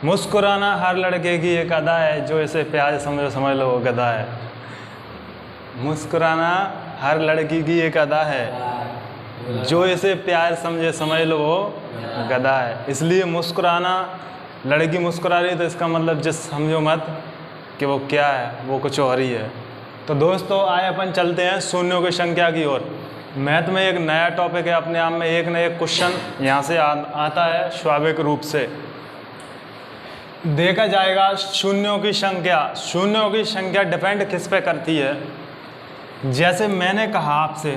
मुस्कुराना हर लड़के की एक अदा है, जो इसे प्यार समझ लो वो गधा है। मुस्कुराना हर लड़की की एक अदा है, जो इसे प्यार समझ लो वो गधा है। इसलिए मुस्कुराना, लड़की मुस्कुरा रही है तो इसका मतलब जिस समझो मत कि वो क्या है, वो कुछ और ही है। तो दोस्तों आए अपन चलते हैं शून्यों की संख्या की ओर। मैथ में एक नया टॉपिक है, अपने आप में एक न एक क्वेश्चन यहाँ से आता है स्वाभाविक रूप से। देखा जाएगा शून्यों की संख्या। शून्यों की संख्या डिपेंड किस पे करती है? जैसे मैंने कहा आपसे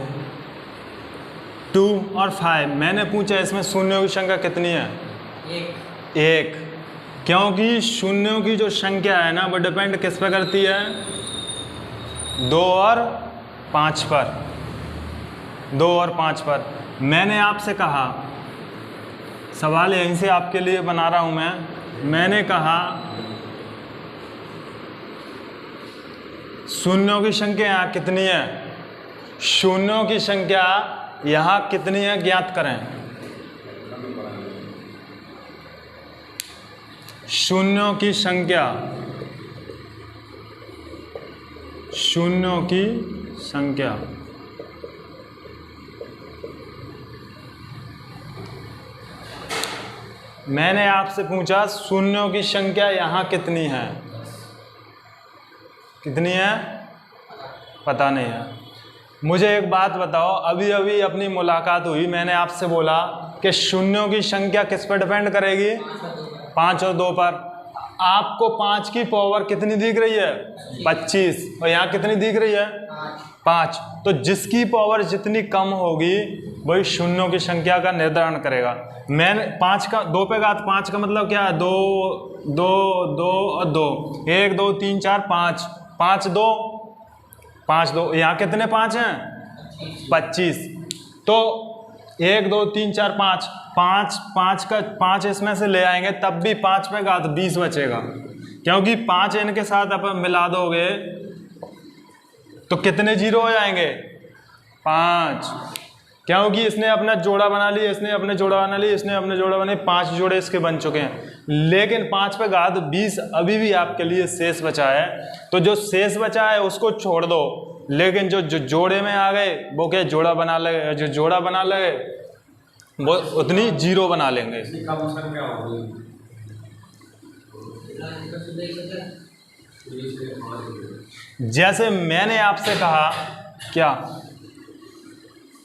2 और 5, मैंने पूछा इसमें शून्यों की संख्या कितनी है? एक। क्योंकि शून्यों की जो संख्या है ना वो डिपेंड किस पे करती है? 2 और 5 पर। 2 और 5 पर। मैंने आपसे कहा, सवाल यहीं से आपके लिए बना रहा हूं मैंने कहा शून्यों की संख्या यहाँ कितनी है? शून्यों की संख्या यहाँ कितनी है ज्ञात करें। शून्यों की संख्या, शून्यों की संख्या मैंने आपसे पूछा शून्यों की संख्या यहाँ कितनी है? कितनी है? पता नहीं है। मुझे एक बात बताओ, अभी अभी अपनी मुलाकात हुई, मैंने आपसे बोला कि शून्यों की संख्या किस पर डिपेंड करेगी? 5 और 2 पर। आपको 5 की पावर कितनी दिख रही है? 25। और यहाँ कितनी दिख रही है? 5। तो जिसकी पावर जितनी कम होगी वही शून्यों की संख्या का निर्धारण करेगा। मैंने 5 का 2 पे घात 5 का मतलब क्या है? 2 2 2 और 2, 1 2 3 4 5, 5 2 5 2, यहाँ कितने 5 हैं? 25। तो 1 2 3 4 5, 5 का 5 इसमें से ले आएंगे तब भी 5 पे घात 20 बचेगा, क्योंकि 5 इनके साथ अपन मिला दोगे तो कितने जीरो हो जाएंगे? 5। क्योंकि इसने अपना जोड़ा बना लिया, इसने अपने जोड़ा बना लिया, इसने अपने जोड़ा बना लिया, 5 जोड़े इसके बन चुके हैं। लेकिन 5 पे घात 20 अभी भी आपके लिए शेष बचा है। तो जो शेष बचा है उसको छोड़ दो, लेकिन जो जोड़े में आ गए वो क्या जोड़ा बना लगे, जो जोड़ा बना लगे वो उतनी जीरो बना लेंगे। जैसे मैंने आपसे कहा, क्या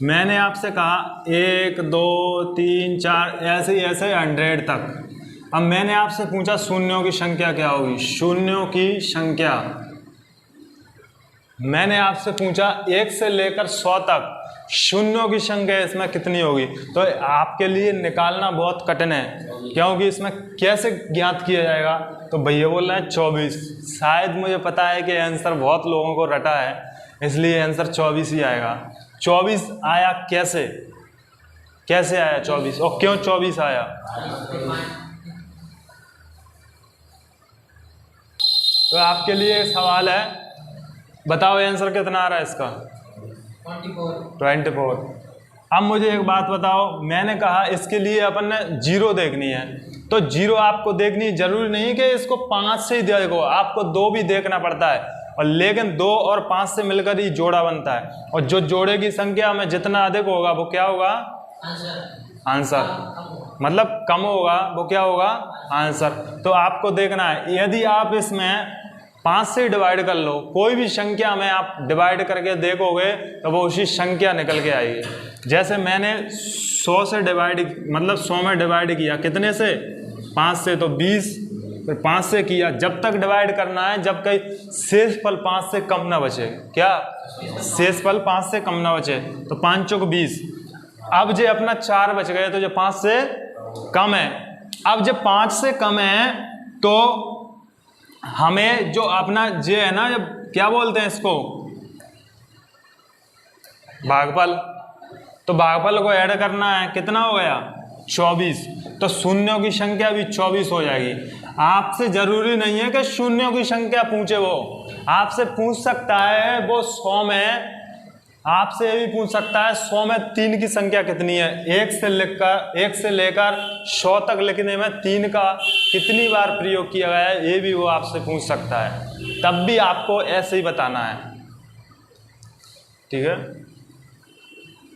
मैंने आपसे कहा 1 2 3 4 ऐसे 100 तक। अब मैंने आपसे पूछा शून्यों की संख्या क्या होगी? शून्यों की संख्या मैंने आपसे पूछा 1 से लेकर 100 तक शून्यों की संख्या इसमें कितनी होगी? तो आपके लिए निकालना बहुत कठिन है, क्योंकि इसमें कैसे ज्ञात किया जाएगा? तो भैया बोल रहे हैं 24। शायद मुझे पता है कि आंसर बहुत लोगों को रटा है, इसलिए आंसर 24 ही आएगा। 24 आया कैसे? कैसे आया 24 और क्यों 24 आया? तो आपके लिए सवाल है, बताओ आंसर कितना आ रहा है इसका? 24। अब मुझे एक बात बताओ, मैंने कहा इसके लिए अपन ने जीरो देखनी है, तो जीरो आपको देखनी है, जरूरी नहीं कि इसको 5 से ही देखो, आपको 2 भी देखना पड़ता है। और लेकिन 2 और 5 से मिलकर ही जोड़ा बनता है, और जो जोड़े की संख्या में जितना अधिक होगा वो क्या होगा? आंसर। मतलब कम होगा वो क्या होगा? आंसर। तो आपको देखना है, यदि आप इसमें 5 से डिवाइड कर लो, कोई भी संख्या में आप डिवाइड करके देखोगे तो वो उसी संख्या निकल के आएगी। जैसे मैंने 100 से डिवाइड, मतलब 100 में डिवाइड किया, कितने से? 5 से, तो 20, फिर 5 से किया, जब तक डिवाइड करना है जब कहीं शेष फल 5 से कम ना बचे। क्या शेष फल 5 से कम ना बचे? तो 5 चौक 20। अब जो अपना 4 बच गए, तो जो 5 से कम है, अब जब 5 से कम है तो हमें जो अपना जे है ना, जब क्या बोलते हैं इसको, भागफल, तो भागफल को ऐड करना है। कितना हो गया? 24। तो शून्यों की संख्या भी 24 हो जाएगी। आपसे जरूरी नहीं है कि शून्यों की संख्या पूछे, वो आपसे पूछ सकता है वो 100 में आपसे ये भी पूछ सकता है 100 में 3 की संख्या कितनी है। 1 से लेकर 100 तक लिखने में 3 का कितनी बार प्रयोग किया गया है, ये भी वो आपसे पूछ सकता है। तब भी आपको ऐसे ही बताना है, ठीक है।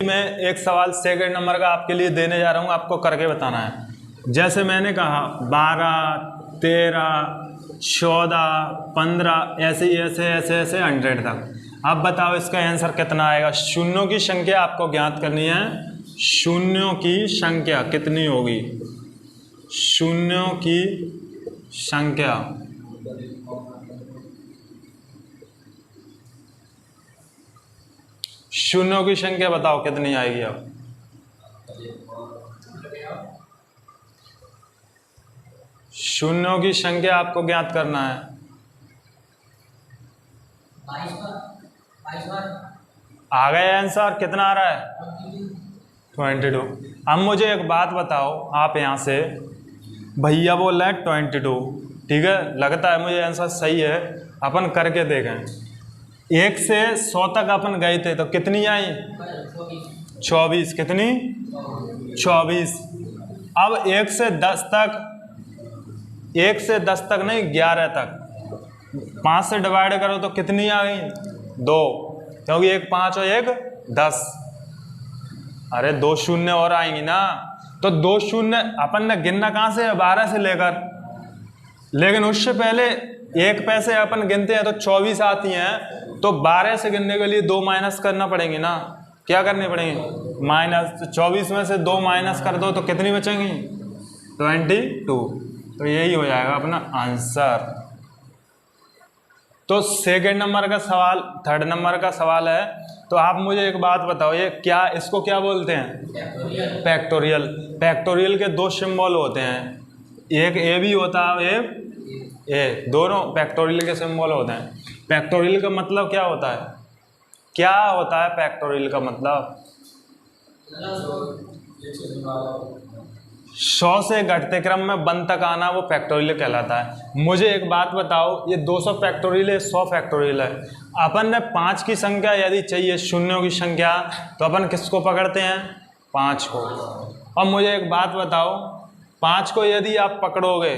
मैं एक सवाल सेकंड नंबर का आपके लिए देने जा रहा हूँ, आपको करके बताना है। जैसे मैंने कहा 12, 13, 14, 15 ऐसे 100 तक। अब बताओ इसका आंसर कितना आएगा। शून्यों की संख्या आपको ज्ञात करनी है। शून्यों की संख्या कितनी होगी, शून्यों की संख्या शून्यों की संख्या बताओ कितनी आएगी। अब शून्यों की संख्या आपको ज्ञात करना है। 22 आ गया आंसर, कितना आ रहा है 22। अब मुझे एक बात बताओ, आप यहाँ से भैया बोल रहे हैं 22, ठीक है, लगता है मुझे आंसर सही है। अपन करके देखें। 1 से 100 तक अपन गए थे तो कितनी आई 24, कितनी 24। अब 1 से 10 तक, 1 से 10 तक नहीं 11 तक 5 से डिवाइड करो तो कितनी आ गई 2, क्योंकि एक 5 और एक 10। अरे 2 शून्य और आएंगी ना, तो 2 शून्य अपन ने गिनना कहाँ से है 12 से लेकर, लेकिन उससे पहले एक पैसे अपन गिनते हैं तो 24 आती हैं, तो 12 से गिनने के लिए 2 माइनस करना पड़ेंगी ना। क्या करनी पड़ेंगी माइनस, तो 24 में से 2 माइनस कर दो तो कितनी बचेंगी 22। तो यही हो जाएगा अपना आंसर। तो सेकंड नंबर का सवाल, थर्ड नंबर का सवाल है। तो आप मुझे एक बात बताओ, ये क्या, इसको क्या बोलते हैं फैक्टोरियल। फैक्टोरियल के 2 सिंबल होते हैं, एक ए भी होता है, एक ए, दोनों फैक्टोरियल के सिंबल होते हैं। फैक्टोरियल का मतलब क्या होता है, क्या होता है फैक्टोरियल का मतलब 100 से घटते क्रम में 1 तक आना, वो फैक्टोरियल कहलाता है। मुझे एक बात बताओ, ये 200 फैक्टोरियल है, 100 फैक्टोरियल है। अपन ने 5 की संख्या यदि चाहिए, शून्यों की संख्या, तो अपन किसको पकड़ते हैं 5 को। अब मुझे एक बात बताओ, 5 को यदि आप पकड़ोगे,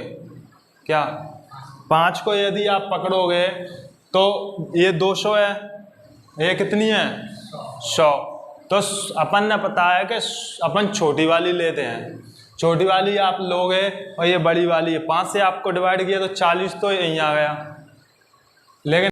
क्या 5 को यदि आप पकड़ोगे तो ये 200 है, ये कितनी है 100। तो अपन ने पता है कि अपन छोटी वाली लेते हैं, छोटी वाली आप लोगे और ये बड़ी वाली है, 5 से आपको डिवाइड किया तो 40 तो यहीं आ गया, लेकिन